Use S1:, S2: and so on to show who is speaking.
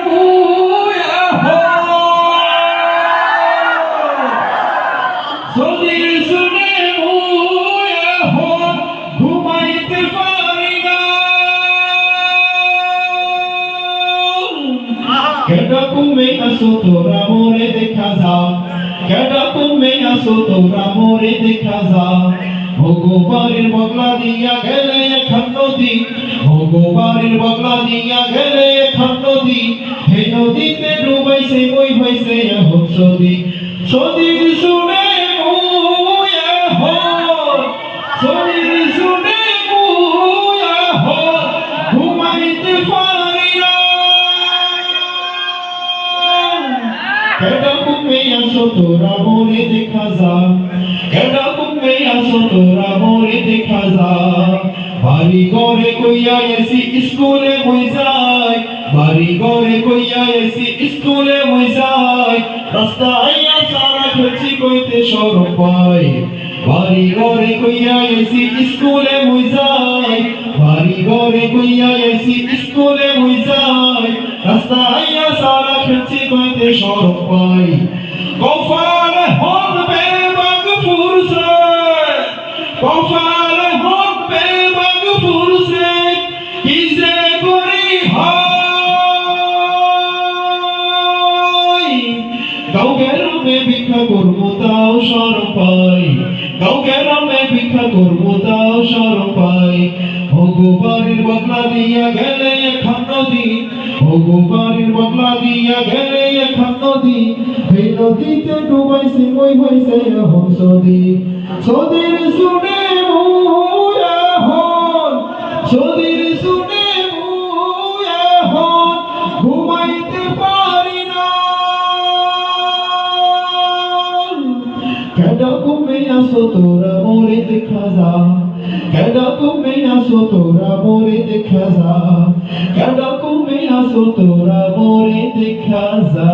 S1: মুয়া হো যদি শুনে মুয়া হো ঘুমাইতে পারি না কেডা তুমি আসো তোরা মোরে দেখা যা কেডা তুমি আসো তোরা মোরে দেখা যা ভগবানের বগলা দিয়া গেলে এখন নদী ভগবানের বগলা দিয়া গেলে এখন নদী হে নদীতে ডুবাইছে ওই হইছে এখন সদী সদীর শুনে মুয়া হো সদীর শুনে মুয়া হো ঘুমাইতে পারি না কেডা তুমি আসো তোরা মোরে দেখা যা কেডা তুমি আসো তোরা মোরে দেখা যা বাড়ি ঘরে কইয়া এসি স্কুলে হই যাই বাড়ি ঘরে কইয়া এসি স্কুলে হই যাই রাস্তা আইয়া সারা খুঁজি কইতে শরম পাই বাড়ি ঘরে কইয়া এসি স্কুলে হই যাই বাড়ি ঘরে কইয়া এসি স্কুলে হই যাই রাস্তা আইয়া সারা খুঁজি কইতে শরম পাই কফারে হবে বাগ ফুরসে কফারে হবে বাগ ফুরসে কি যে করি হয় কাউকে রমে ভিক্ষা করবো তাও শরম পাই কাউকে রমে ভিক্ষা করবো তাও শরম পাই ভগবানের বগলা দিয়া গেলে এখন নদী ভগবানের বগলা দিয়া গেলে এখন নদী এই নদীতে ডুবাইছে ওই হইছে এখন সদী সদীর শুনে মুয়া হন সদীর শুনে মুয়া হন ঘুমাইতে পারি না কেডা তুমি আসো তোরা মোরে দেখা যা কেডা তুমি আসো তোরা মোরে দেখা যা কেডা তুমি আসো তোরা মোরে দেখা যা